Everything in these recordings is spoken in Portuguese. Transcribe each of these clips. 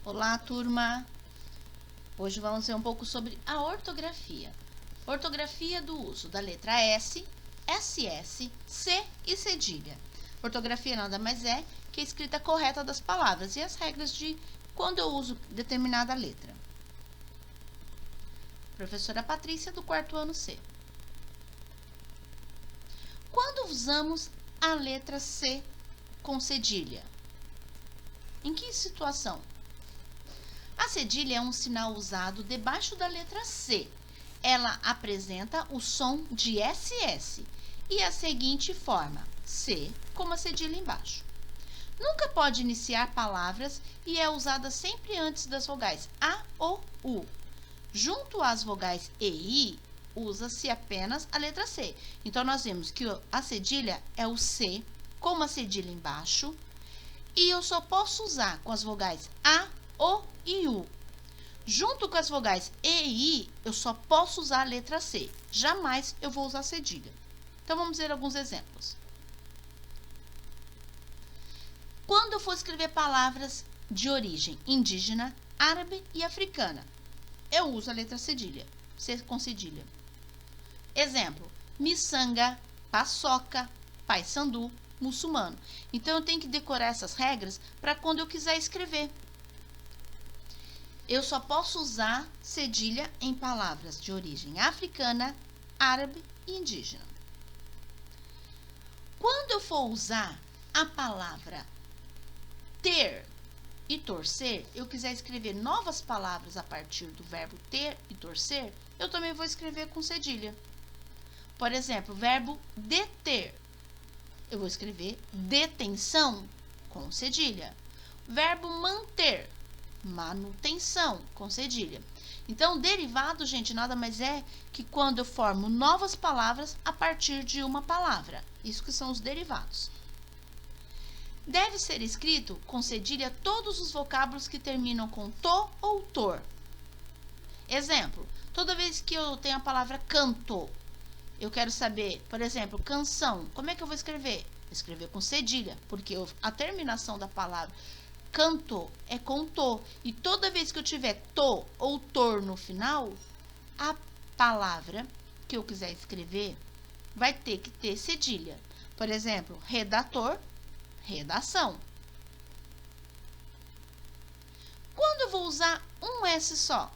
Olá, turma! Hoje vamos ver um pouco sobre a ortografia. Ortografia do uso da letra S, SS, C e cedilha. Ortografia nada mais é que a escrita correta das palavras e as regras de quando eu uso determinada letra. Professora Patrícia, do 4º ano C. Quando usamos a letra C com cedilha? Em que situação? A cedilha é um sinal usado debaixo da letra C. Ela apresenta o som de SS e a seguinte forma, C, como a cedilha embaixo. Nunca pode iniciar palavras e é usada sempre antes das vogais A ou U. Junto às vogais E e I, usa-se apenas a letra C. Então, nós vemos que a cedilha é o C, como a cedilha embaixo, e eu só posso usar com as vogais A, O e U. Junto com as vogais E e I, eu só posso usar a letra C. Jamais eu vou usar cedilha. Então, vamos ver alguns exemplos. Quando eu for escrever palavras de origem indígena, árabe e africana, eu uso a letra cedilha, C com cedilha. Exemplo, miçanga, paçoca, paiçandu, muçulmano. Então, eu tenho que decorar essas regras para quando eu quiser escrever. Eu só posso usar cedilha em palavras de origem africana, árabe e indígena. Quando eu for usar a palavra ter e torcer, eu quiser escrever novas palavras a partir do verbo ter e torcer, eu também vou escrever com cedilha. Por exemplo, o verbo deter, eu vou escrever detenção com cedilha. Verbo manter, manutenção com cedilha. Então, derivado, gente, nada mais é que quando eu formo novas palavras a partir de uma palavra. Isso que são os derivados. Deve ser escrito com cedilha todos os vocábulos que terminam com to ou tor. Exemplo, toda vez que eu tenho a palavra canto, eu quero saber, por exemplo, canção, como é que eu vou escrever? Escrever com cedilha, porque a terminação da palavra canto é com to. E toda vez que eu tiver to ou tor no final, a palavra que eu quiser escrever vai ter que ter cedilha. Por exemplo, redator, redação. Quando eu vou usar um S só?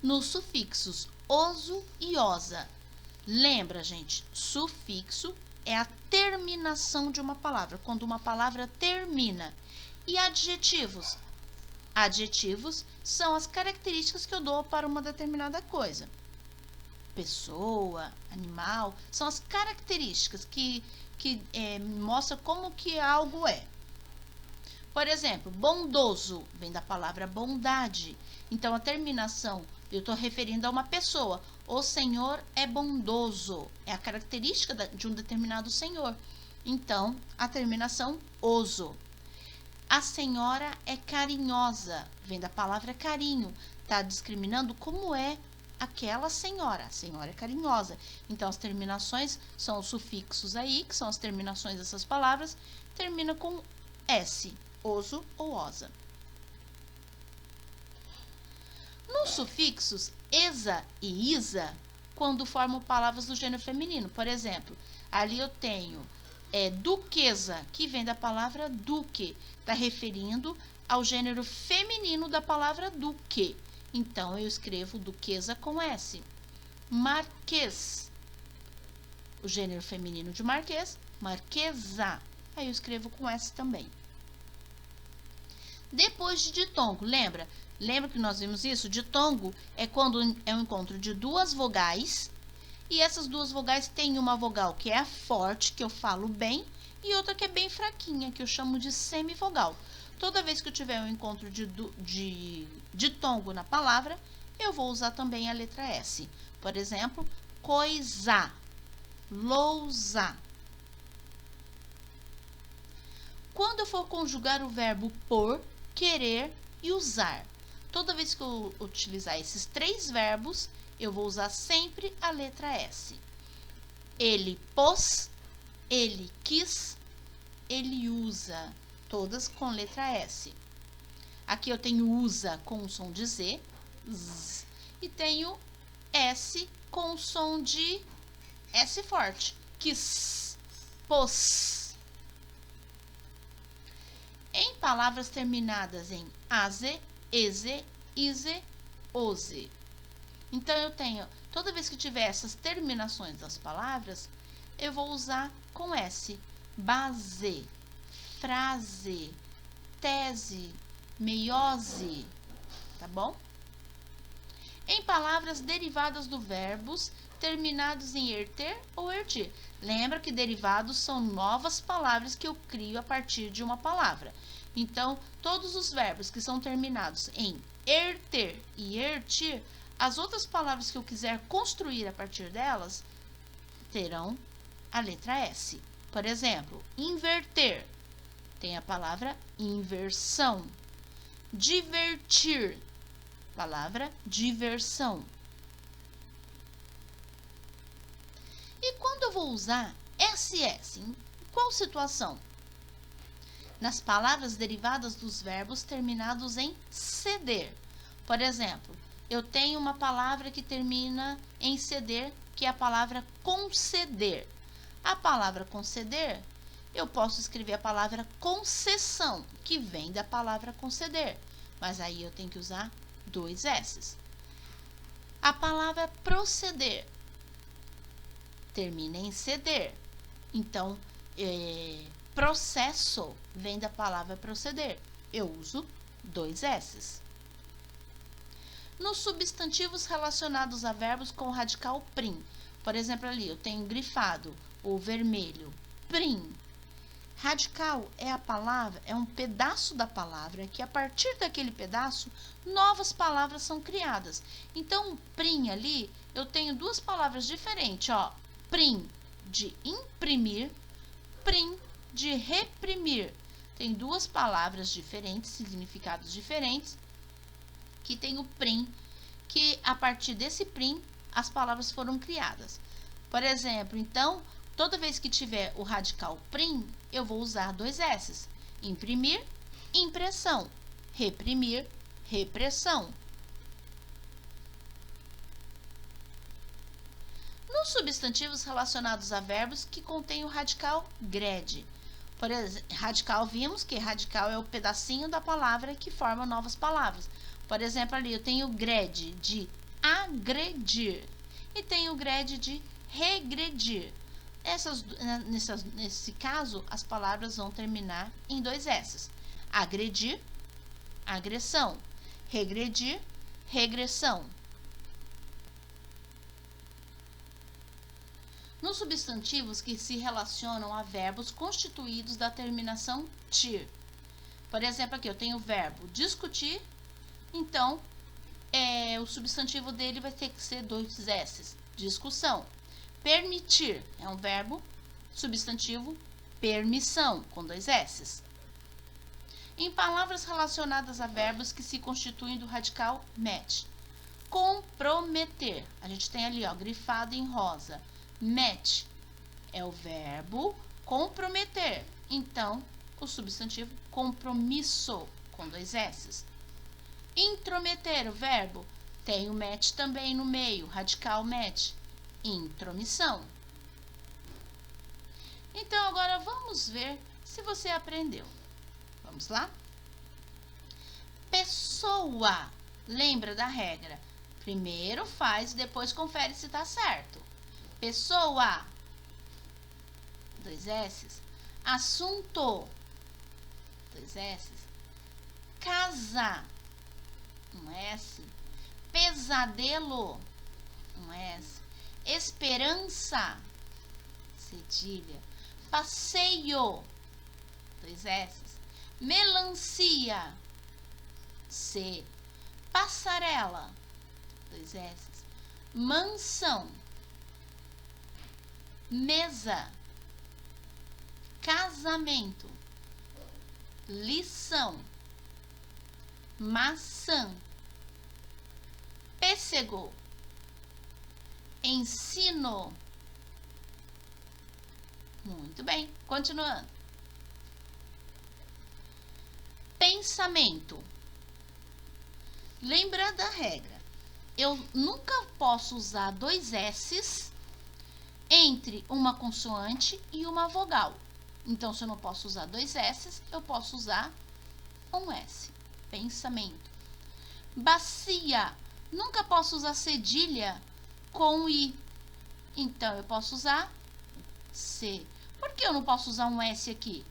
Nos sufixos oso e osa. Lembra, gente, sufixo é a terminação de uma palavra, quando uma palavra termina. E adjetivos? Adjetivos são as características que eu dou para uma determinada coisa. Pessoa, animal, são as características que mostram como que algo é. Por exemplo, bondoso vem da palavra bondade. Então, a terminação, eu estou referindo a uma pessoa. O senhor é bondoso. É a característica de um determinado senhor. Então, a terminação oso. A senhora é carinhosa. Vem da palavra carinho. Está discriminando como é aquela senhora. A senhora é carinhosa. Então, as terminações são os sufixos aí, que são as terminações dessas palavras. Termina com S. Oso ou osa. Nos sufixos esa e isa, quando formam palavras do gênero feminino. Por exemplo, ali eu tenho duquesa, que vem da palavra duque. Está referindo ao gênero feminino da palavra duque. Então, eu escrevo duquesa com S. Marquês, o gênero feminino de marquês, marquesa. Aí eu escrevo com S também. Depois de ditongo, lembra que nós vimos isso? Ditongo é quando é um encontro de duas vogais, e essas duas vogais têm uma vogal que é a forte, que eu falo bem, e outra que é bem fraquinha, que eu chamo de semivogal. Toda vez que eu tiver um encontro de ditongo na palavra, eu vou usar também a letra S. Por exemplo, coisa, lousa. Quando eu for conjugar o verbo por, querer e usar, toda vez que eu utilizar esses 3 verbos, eu vou usar sempre a letra S. Ele pôs, ele quis, ele usa, todas com letra S. Aqui eu tenho usa com o som de Z, z, e tenho S com o som de S forte, quis, pôs. Em palavras terminadas em aze, eze, ize, oze. Então, eu tenho, toda vez que tiver essas terminações das palavras, eu vou usar com S. Base, frase, tese, meiose, tá bom? Em palavras derivadas do verbos terminados em er-ter ou er-dir. Lembra que derivados são novas palavras que eu crio a partir de uma palavra. Então, todos os verbos que são terminados em er-ter e er-tir, as outras palavras que eu quiser construir a partir delas terão a letra S. Por exemplo, inverter tem a palavra inversão. Divertir, palavra diversão. E quando eu vou usar SS? Em qual situação? Nas palavras derivadas dos verbos terminados em ceder. Por exemplo, eu tenho uma palavra que termina em ceder, que é a palavra conceder. A palavra conceder, eu posso escrever a palavra concessão, que vem da palavra conceder, mas aí eu tenho que usar 2 S's. A palavra proceder termina em ceder, então processo vem da palavra proceder, eu uso 2 S's. Nos substantivos relacionados a verbos com o radical prim, por exemplo, ali eu tenho grifado o vermelho, prim. Radical é a palavra, é um pedaço da palavra que a partir daquele pedaço novas palavras são criadas. Então, prim ali, eu tenho duas palavras diferentes, ó. Prim de imprimir, prim de reprimir. Tem duas palavras diferentes, significados diferentes, que tem o prim, que a partir desse prim as palavras foram criadas. Por exemplo, então, toda vez que tiver o radical prim, eu vou usar 2 S's. Imprimir, impressão. Reprimir, repressão. Nos substantivos relacionados a verbos que contêm o radical grade. Por exemplo, radical, vimos que radical é o pedacinho da palavra que forma novas palavras. Por exemplo, ali eu tenho grade de agredir e tenho grade de regredir. Nesse caso, as palavras vão terminar em 2 S's. Agredir, agressão. Regredir, regressão. Nos substantivos que se relacionam a verbos constituídos da terminação tir. Por exemplo, aqui eu tenho o verbo discutir, então o substantivo dele vai ter que ser 2 S's. Discussão. Permitir é um verbo substantivo permissão, com 2 S's. Em palavras relacionadas a verbos que se constituem do radical met. Comprometer. A gente tem ali, ó, grifado em rosa. Met é o verbo comprometer. Então, o substantivo compromisso, com 2 S's. Intrometer, o verbo, tem o met também no meio, radical met. Intromissão. Então, agora vamos ver se você aprendeu. Vamos lá? Pessoa. Lembra da regra? Primeiro faz, depois confere se está certo. Pessoa. 2 S's. Assunto. 2 S's. Casa. 1 S. Pesadelo. 1 S. Esperança. Cedilha. Passeio. 2 S's. Melancia. C. Passarela. 2 S's. Mansão. Mesa. Casamento. Lição. Maçã. Pêssego. Ensino. Muito bem, continuando. Pensamento. Lembra da regra. Eu nunca posso usar dois S's entre uma consoante e uma vogal. Então, se eu não posso usar dois S's, eu posso usar um S. Pensamento. Bacia. Nunca posso usar cedilha com I. Então, eu posso usar C. Por que eu não posso usar um S aqui?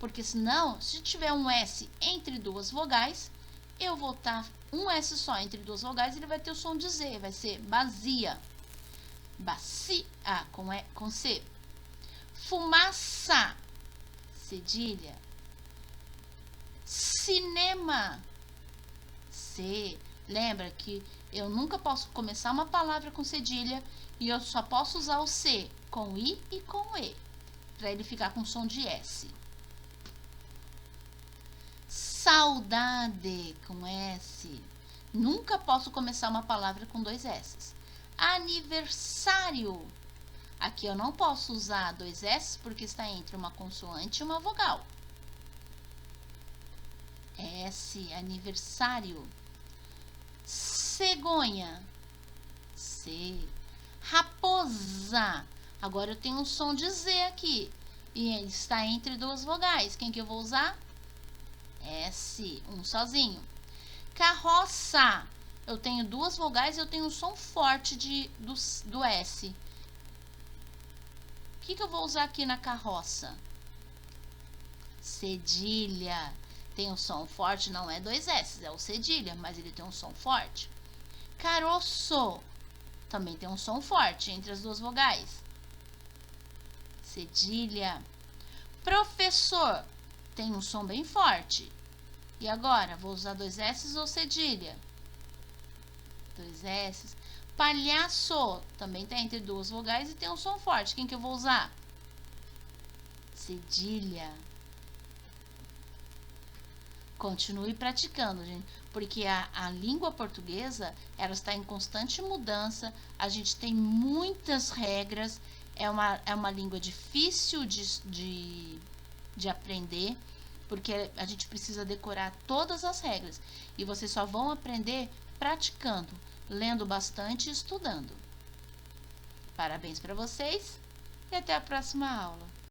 Porque senão, se tiver um S entre duas vogais, eu vou estar um S só entre duas vogais, ele vai ter o som de Z, vai ser bacia. Bacia, com C. Fumaça, cedilha. Cinema, C. Lembra que eu nunca posso começar uma palavra com cedilha e eu só posso usar o C com I e com E, para ele ficar com som de S. Saudade, com S. Nunca posso começar uma palavra com dois S. Aniversário. Aqui eu não posso usar dois S porque está entre uma consoante e uma vogal. S, aniversário. Cegonha. C. Raposa. Agora eu tenho um som de Z aqui. E ele está entre duas vogais. Quem que eu vou usar? S, um sozinho. Carroça. Eu tenho duas vogais e eu tenho um som forte do S. O que eu vou usar aqui na carroça? Cedilha. Tem um som forte, não é dois S, é o cedilha, mas ele tem um som forte. Caroço. Também tem um som forte entre as duas vogais. Cedilha. Professor. Tem um som bem forte. E agora, vou usar dois S ou cedilha? Dois S. Palhaço. Também está entre duas vogais e tem um som forte. Quem que eu vou usar? Cedilha. Continue praticando, gente, porque a língua portuguesa, ela está em constante mudança, a gente tem muitas regras, é uma língua difícil de aprender, porque a gente precisa decorar todas as regras, e vocês só vão aprender praticando, lendo bastante e estudando. Parabéns para vocês e até a próxima aula.